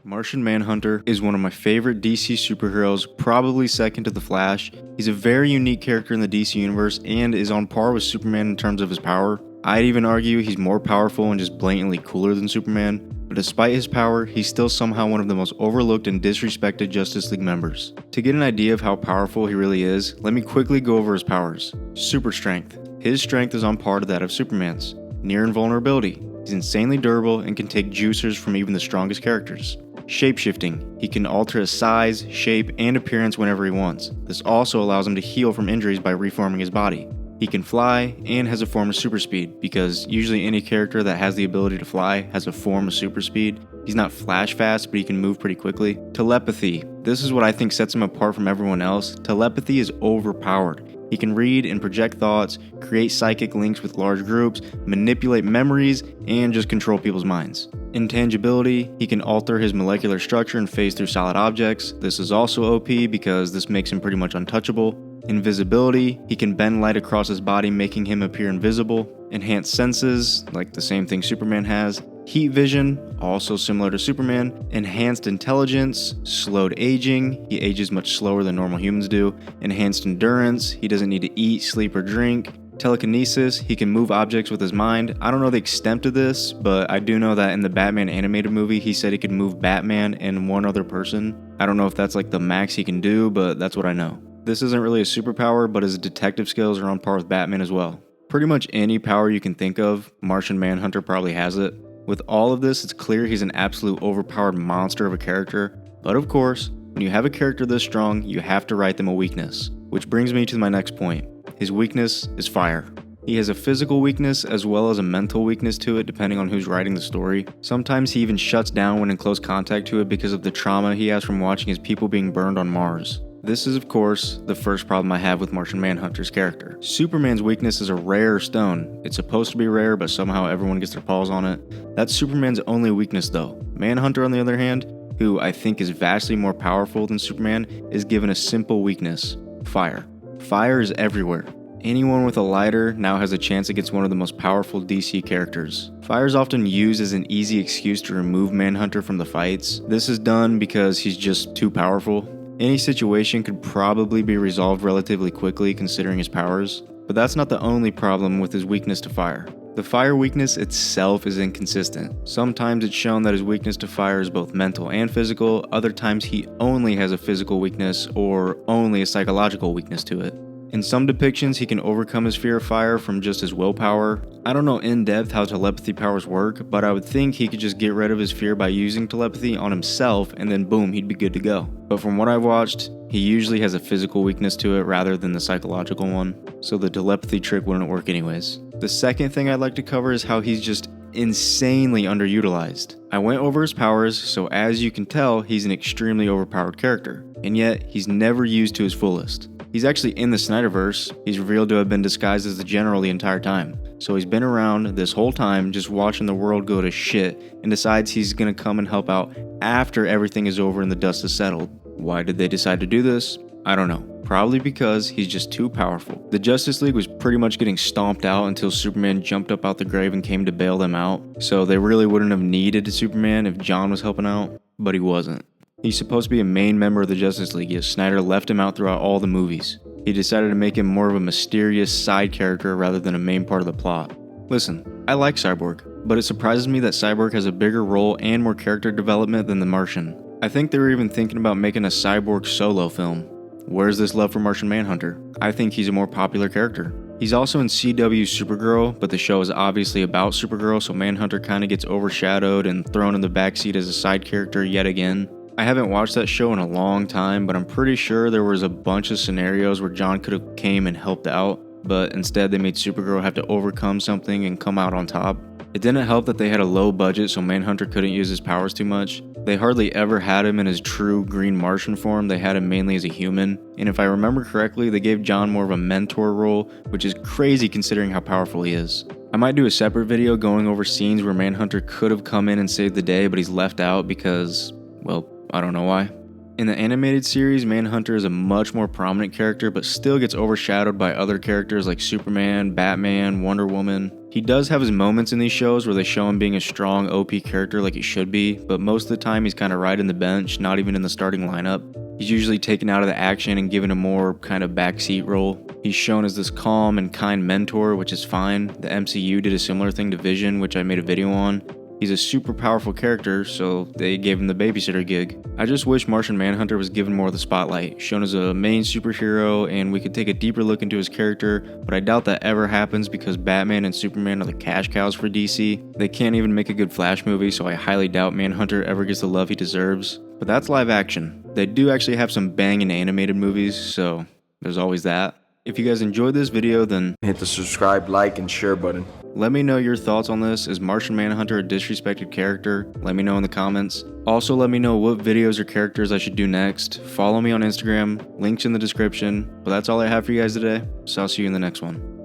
Martian Manhunter is one of my favorite DC superheroes, probably second to the Flash. He's a very unique character in the DC universe and is on par with Superman in terms of his power. I'd even argue he's more powerful and just blatantly cooler than Superman, but despite his power, he's still somehow one of the most overlooked and disrespected Justice League members. To get an idea of how powerful he really is, let me quickly go over his powers. Super strength. His strength is on par to that of Superman's. Near invulnerability. He's insanely durable and can take juicers from even the strongest characters. Shapeshifting. He can alter his size, shape, and appearance whenever he wants. This also allows him to heal from injuries by reforming his body. He can fly and has a form of super speed, because usually any character that has the ability to fly has a form of super speed. He's not flash fast, but he can move pretty quickly. Telepathy. This is what I think sets him apart from everyone else. Telepathy is overpowered. He can read and project thoughts, create psychic links with large groups, manipulate memories, and just control people's minds. Intangibility. He can alter his molecular structure and phase through solid objects. This is also OP because this makes him pretty much untouchable. Invisibility. He can bend light across his body, making him appear invisible. Enhanced senses, like the same thing Superman has. Heat vision, also similar to Superman. Enhanced intelligence, slowed aging, he ages much slower than normal humans do. Enhanced endurance, he doesn't need to eat, sleep, or drink. Telekinesis, he can move objects with his mind. I don't know the extent of this, but I do know that in the Batman animated movie, he said he could move Batman and one other person. I don't know if that's like the max he can do, but that's what I know. This isn't really a superpower, but his detective skills are on par with Batman as well. Pretty much any power you can think of, Martian Manhunter probably has it. With all of this, it's clear he's an absolute overpowered monster of a character, but of course, when you have a character this strong, you have to write them a weakness. Which brings me to my next point. His weakness is fire. He has a physical weakness as well as a mental weakness to it depending on who's writing the story. Sometimes he even shuts down when in close contact to it because of the trauma he has from watching his people being burned on Mars. This is, of course, the first problem I have with Martian Manhunter's character. Superman's weakness is a rare stone. It's supposed to be rare, but somehow everyone gets their paws on it. That's Superman's only weakness though. Manhunter, on the other hand, who I think is vastly more powerful than Superman, is given a simple weakness: fire. Fire is everywhere. Anyone with a lighter now has a chance against one of the most powerful DC characters. Fire is often used as an easy excuse to remove Manhunter from the fights. This is done because he's just too powerful. Any situation could probably be resolved relatively quickly considering his powers, but that's not the only problem with his weakness to fire. The fire weakness itself is inconsistent. Sometimes it's shown that his weakness to fire is both mental and physical, other times he only has a physical weakness or only a psychological weakness to it. In some depictions, he can overcome his fear of fire from just his willpower. I don't know in depth how telepathy powers work, but I would think he could just get rid of his fear by using telepathy on himself and then boom, he'd be good to go. But from what I've watched, he usually has a physical weakness to it rather than the psychological one, so the telepathy trick wouldn't work anyways. The second thing I'd like to cover is how he's just insanely underutilized. I went over his powers, so as you can tell, he's an extremely overpowered character, and yet he's never used to his fullest. He's actually in the Snyderverse. He's revealed to have been disguised as the General the entire time. So he's been around this whole time just watching the world go to shit and decides he's gonna come and help out after everything is over and the dust is settled. Why did they decide to do this? I don't know. Probably because he's just too powerful. The Justice League was pretty much getting stomped out until Superman jumped up out the grave and came to bail them out. So they really wouldn't have needed Superman if John was helping out, but he wasn't. He's supposed to be a main member of the Justice League, yet Snyder left him out throughout all the movies. He decided to make him more of a mysterious side character rather than a main part of the plot. Listen, I like Cyborg, but it surprises me that Cyborg has a bigger role and more character development than the Martian. I think they were even thinking about making a Cyborg solo film. Where's this love for Martian Manhunter? I think he's a more popular character. He's also in CW's Supergirl, but the show is obviously about Supergirl, so Manhunter kinda gets overshadowed and thrown in the backseat as a side character yet again. I haven't watched that show in a long time, but I'm pretty sure there was a bunch of scenarios where John could have came and helped out, but instead they made Supergirl have to overcome something and come out on top. It didn't help that they had a low budget, so Manhunter couldn't use his powers too much. They hardly ever had him in his true Green Martian form, they had him mainly as a human, and if I remember correctly, they gave John more of a mentor role, which is crazy considering how powerful he is. I might do a separate video going over scenes where Manhunter could have come in and saved the day, but he's left out because, well, I don't know why. In the animated series, Manhunter is a much more prominent character, but still gets overshadowed by other characters like Superman, Batman, Wonder Woman. He does have his moments in these shows where they show him being a strong OP character like he should be, but most of the time he's kind of riding the bench, not even in the starting lineup. He's usually taken out of the action and given a more kind of backseat role. He's shown as this calm and kind mentor, which is fine. The MCU did a similar thing to Vision, which I made a video on. He's a super powerful character, so they gave him the babysitter gig. I just wish Martian Manhunter was given more of the spotlight, shown as a main superhero, and we could take a deeper look into his character, but I doubt that ever happens because Batman and Superman are the cash cows for DC. They can't even make a good Flash movie, so I highly doubt Manhunter ever gets the love he deserves. But that's live action. They do actually have some banging animated movies, so there's always that. If you guys enjoyed this video, then hit the subscribe, like, and share button. Let me know your thoughts on this. Is Martian Manhunter a disrespected character? Let me know in the comments. Also, let me know what videos or characters I should do next. Follow me on Instagram, links in the description. But that's all I have for you guys today, so I'll see you in the next one.